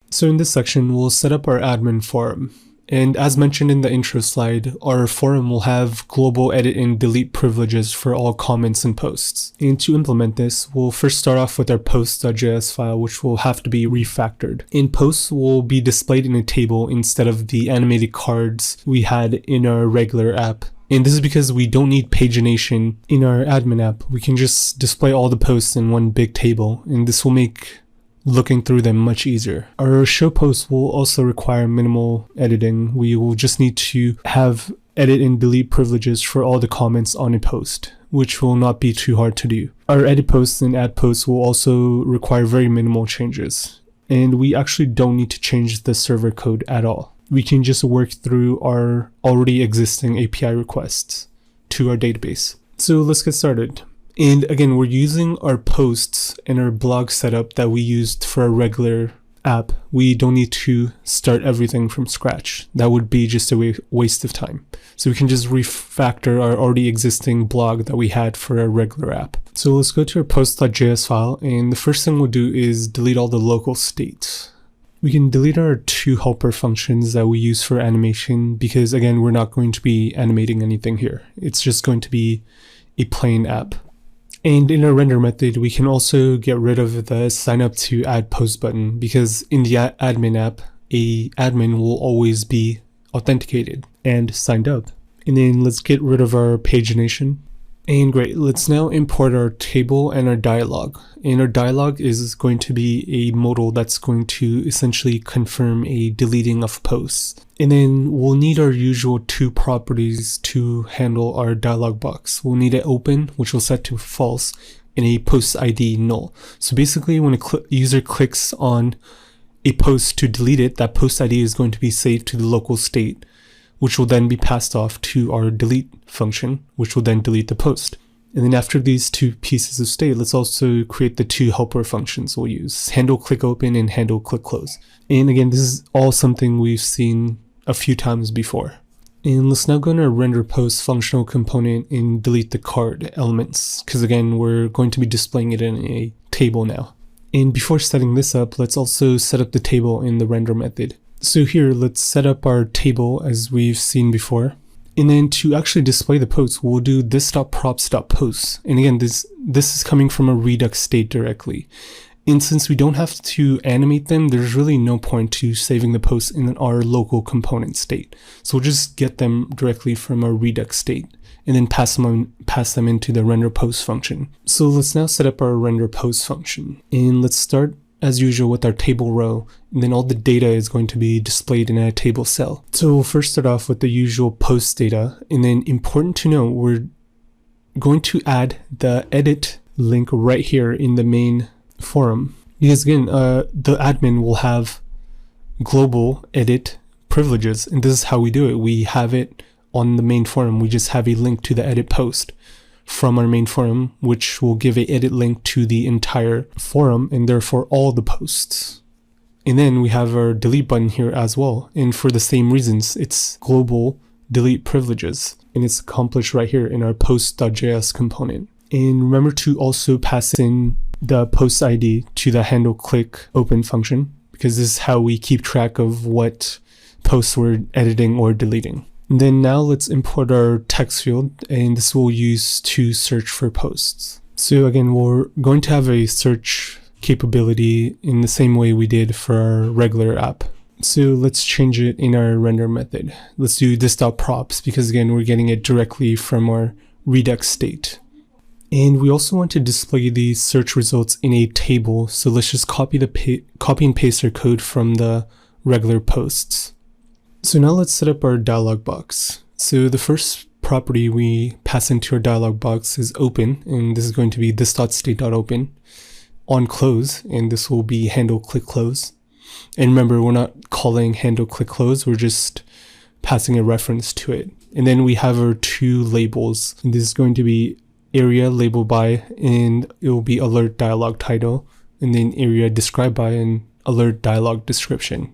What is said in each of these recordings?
So in this section, we'll set up our admin forum. And as mentioned in the intro slide, our forum will have global edit and delete privileges for all comments and posts. And to implement this, we'll first start off with our post.js file, which will have to be refactored. And posts will be displayed in a table instead of the animated cards we had in our regular app. And this is because we don't need pagination in our admin app. We can just display all the posts in one big table, and this will make looking through them much easier. Our show posts will also require minimal editing. We will just need to have edit and delete privileges for all the comments on a post, which will not be too hard to do. Our edit posts and add posts will also require very minimal changes, and we actually don't need to change the server code at all. We can just work through our already existing API requests to our database. So let's get started. And again, we're using our posts and our blog setup that we used for our regular app. We don't need to start everything from scratch. That would be just a waste of time. So we can just refactor our already existing blog that we had for our regular app. So let's go to our post.js file, and the first thing we'll do is delete all the local states. We can delete our two helper functions that we use for animation because, again, we're not going to be animating anything here. It's just going to be a plain app. And in our render method, we can also get rid of the sign up to add post button because in the admin app, a admin will always be authenticated and signed up. And then let's get rid of our pagination. And great, let's now import our table and our dialog. And our dialog is going to be a modal that's going to essentially confirm a deleting of posts. And then we'll need our usual two properties to handle our dialog box. We'll need an open, which will set to false, and a post ID null. So basically when a user clicks on a post to delete it, that post ID is going to be saved to the local state, which will then be passed off to our delete function, which will then delete the post. And then after these two pieces of state, let's also create the two helper functions we'll use, handle click open and handle click close. And again, this is all something we've seen a few times before. And let's now go into our render post functional component and delete the card elements, because again, we're going to be displaying it in a table now. And before setting this up, let's also set up the table in the render method. So here, let's set up our table as we've seen before. And then to actually display the posts, we'll do this.props.posts. And again, this is coming from a Redux state directly. And since we don't have to animate them, there's really no point to saving the posts in our local component state. So we'll just get them directly from our Redux state and then pass them into the render post function. So let's now set up our render post function. And let's start as usual with our table row, and then all the data is going to be displayed in a table cell. So we'll first start off with the usual post data, and then important to note, we're going to add the edit link right here in the main forum, because again, the admin will have global edit privileges, and this is how we do it. We have it on the main forum. We just have a link to the edit post from our main forum, which will give a edit link to the entire forum and therefore all the posts. And then we have our delete button here as well. And for the same reasons, it's global delete privileges, and it's accomplished right here in our post.js component. And remember to also pass in the post ID to the handle click open function, because this is how we keep track of what posts we're editing or deleting. And then now let's import our text field, and this we'll use to search for posts. So again, we're going to have a search capability in the same way we did for our regular app. So let's change it in our render method. Let's do this.props because again, we're getting it directly from our Redux state. And we also want to display the search results in a table. So let's just copy and paste our code from the regular posts. So now let's set up our dialog box. So the first property we pass into our dialog box is open, and this is going to be this.state.open on close, and this will be handle click close. And remember, we're not calling handle click close, we're just passing a reference to it. And then we have our two labels, and this is going to be area labeled by, and it will be alert dialog title, and then area described by and alert dialog description.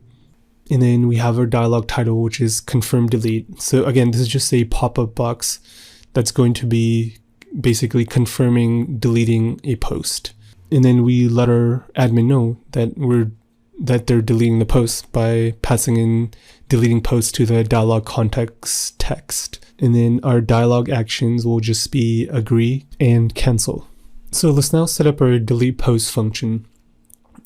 And then we have our dialog title, which is confirm delete. So again, this is just a pop-up box that's going to be basically confirming deleting a post. And then we let our admin know that we're that they're deleting the post by passing in deleting post to the dialog context text. And then our dialog actions will just be agree and cancel. So let's now set up our delete post function.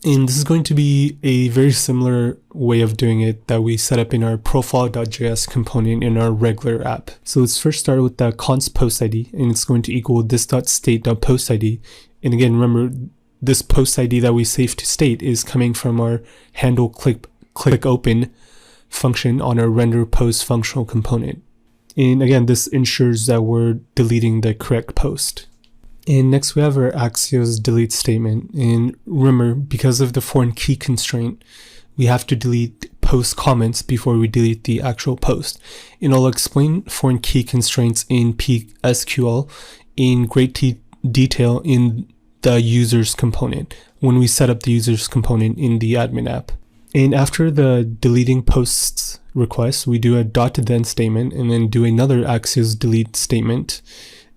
And this is going to be a very similar way of doing it that we set up in our profile.js component in our regular app. So let's first start with the const post ID, and it's going to equal this.state.post ID. And again, remember, this post ID that we save to state is coming from our handle click open function on our render post functional component. And again, this ensures that we're deleting the correct post. And next we have our Axios delete statement. And remember, because of the foreign key constraint, we have to delete post comments before we delete the actual post. And I'll explain foreign key constraints in PSQL in great detail in the users component when we set up the users component in the admin app. And after the deleting posts request, we do a .then statement and then do another Axios delete statement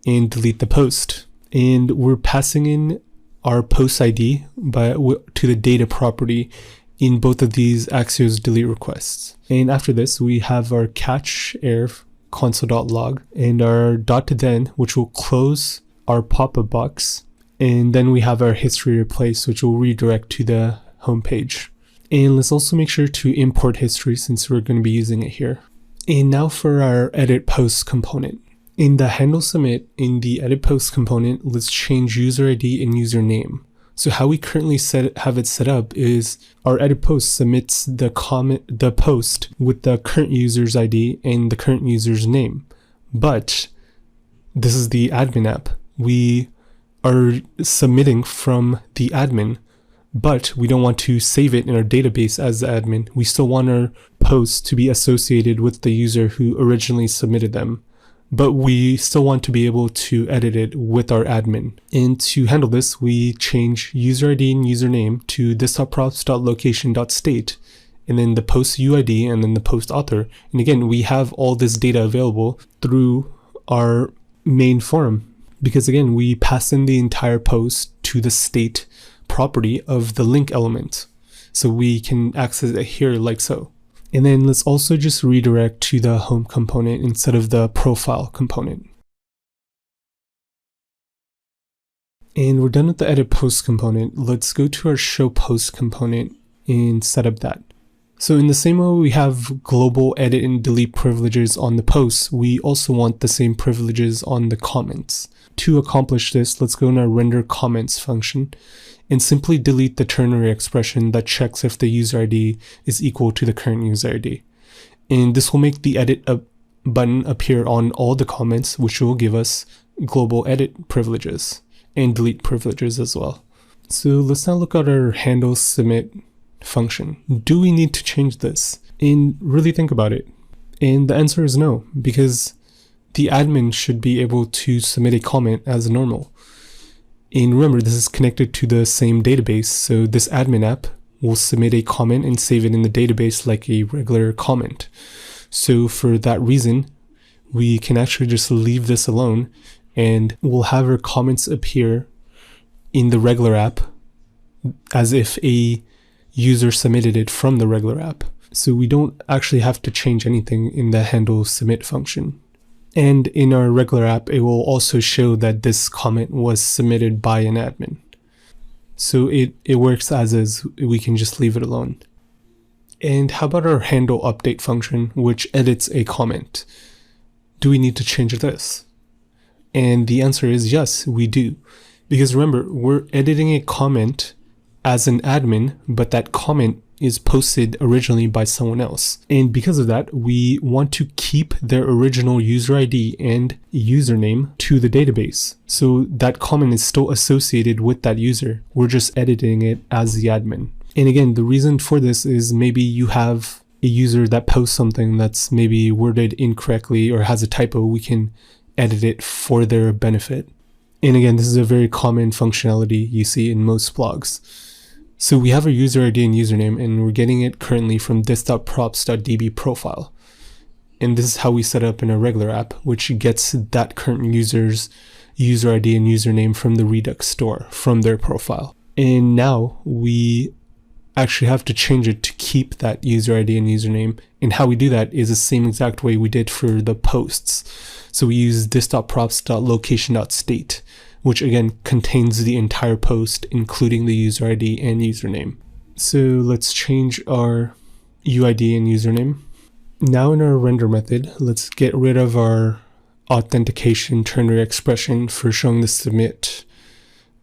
and delete the post. And we're passing in our post ID to the data property in both of these Axios delete requests. And after this, we have our catch error console.log and our .then, which will close our pop-up box. And then we have our history replace, which will redirect to the home page. And let's also make sure to import history since we're going to be using it here. And now for our edit post component. In the handle submit in the edit post component, let's change user ID and username. So how we currently have it set up is our edit post submits the post with the current user's ID and the current user's name. But this is the admin app. We are submitting from the admin, but we don't want to save it in our database as the admin. We still want our posts to be associated with the user who originally submitted them, but we still want to be able to edit it with our admin. And to handle this, we change user ID and username to this.props.location.state, and then the post UID and then the post author. And again, we have all this data available through our main form, because again, we pass in the entire post to the state property of the link element. So we can access it here like so. And then let's also just redirect to the home component instead of the profile component. And we're done with the edit post component. Let's go to our show post component and set up that. So in the same way we have global edit and delete privileges on the posts, we also want the same privileges on the comments. To accomplish this, let's go in our render comments function and simply delete the ternary expression that checks if the user ID is equal to the current user ID. And this will make the edit button appear on all the comments, which will give us global edit privileges and delete privileges as well. So let's now look at our handle submit function. Do we need to change this? And really think about it. And the answer is no, because the admin should be able to submit a comment as normal. And remember, this is connected to the same database, so this admin app will submit a comment and save it in the database like a regular comment. So for that reason, we can actually just leave this alone and we'll have our comments appear in the regular app as if a user submitted it from the regular app. So we don't actually have to change anything in the handle submit function. And in our regular app, it will also show that this comment was submitted by an admin. So it works as is, we can just leave it alone. And how about our handle update function, which edits a comment? Do we need to change this? And the answer is yes, we do. Because remember, we're editing a comment as an admin, but that comment is posted originally by someone else. And because of that, we want to keep their original user ID and username to the database. So that comment is still associated with that user. We're just editing it as the admin. And again, the reason for this is maybe you have a user that posts something that's maybe worded incorrectly or has a typo. We can edit it for their benefit. And again, this is a very common functionality you see in most blogs. So we have our user ID and username, and we're getting it currently from this.props.db profile. And this is how we set up in our regular app, which gets that current user's user ID and username from the Redux store, from their profile. And now we actually have to change it to keep that user ID and username. And how we do that is the same exact way we did for the posts. So we use this.props.location.state, which again contains the entire post, including the user ID and username. So let's change our UID and username. Now in our render method, let's get rid of our authentication ternary expression for showing the submit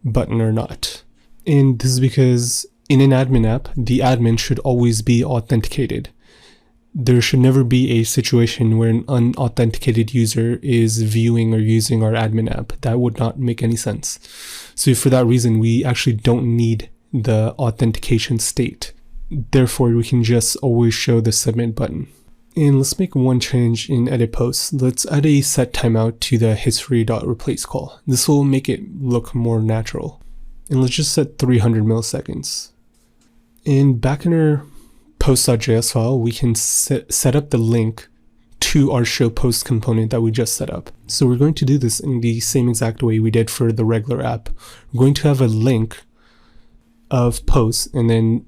button or not. And this is because in an admin app, the admin should always be authenticated. There should never be a situation where an unauthenticated user is viewing or using our admin app. That would not make any sense. So for that reason, we actually don't need the authentication state. Therefore, we can just always show the submit button. And let's make one change in edit post. Let's add a set timeout to the history.replace call. This will make it look more natural. And let's just set 300 milliseconds. And back in our post.js file, we can set up the link to our show post component that we just set up. So we're going to do this in the same exact way we did for the regular app. We're going to have a link of posts and then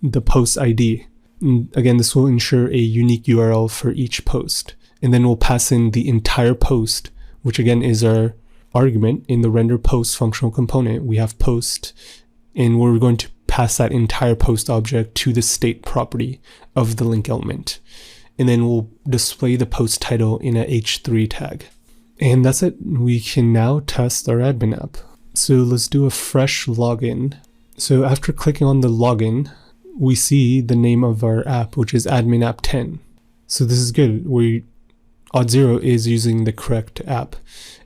the post ID. And again, this will ensure a unique URL for each post. And then we'll pass in the entire post, which again is our argument in the render post functional component. We have post, and we're going to pass that entire post object to the state property of the link element. And then we'll display the post title in a h3 tag. And that's it. We can now test our admin app. So let's do a fresh login. So after clicking on the login, we see the name of our app, which is admin app 10. So this is good. Auth0 is using the correct app.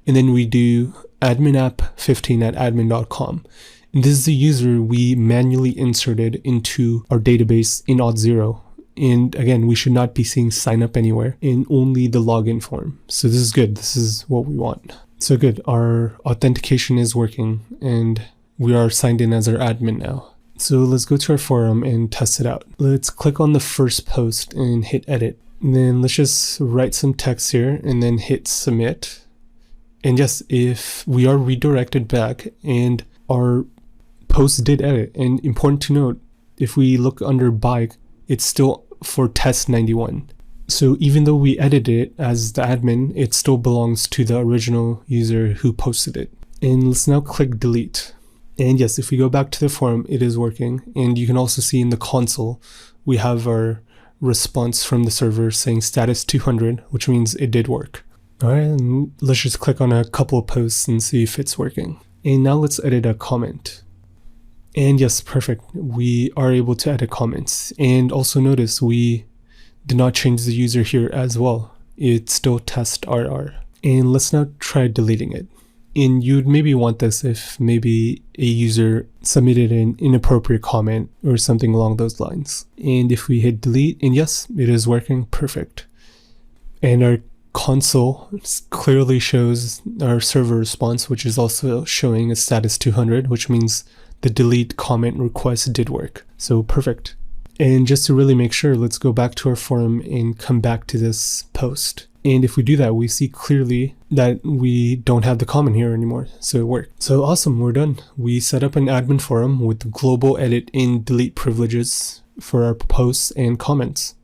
And then we do admin app 15 at admin.com. And this is the user we manually inserted into our database in Auth0. And again, we should not be seeing sign up anywhere in only the login form. So this is good. This is what we want. So good. Our authentication is working and we are signed in as our admin now. So let's go to our forum and test it out. Let's click on the first post and hit edit. And then let's just write some text here and then hit submit. And yes, if we are redirected back and our post did edit, and important to note, if we look under bike, it's still for test 91. So even though we edited it as the admin, it still belongs to the original user who posted it. And let's now click delete. And yes, if we go back to the forum, it is working. And you can also see in the console, we have our response from the server saying status 200, which means it did work. All right, and let's just click on a couple of posts and see if it's working. And now let's edit a comment. And yes, perfect. We are able to edit comments. And also notice we did not change the user here as well. It's still test RR. And let's now try deleting it. And you'd maybe want this if maybe a user submitted an inappropriate comment or something along those lines. And if we hit delete, and yes, it is working perfect. And our console clearly shows our server response, which is also showing a status 200, which means the delete comment request did work. So perfect. And just to really make sure, let's go back to our forum and come back to this post. And if we do that, we see clearly that we don't have the comment here anymore. So it worked. So awesome, we're done. We set up an admin forum with global edit and delete privileges for our posts and comments.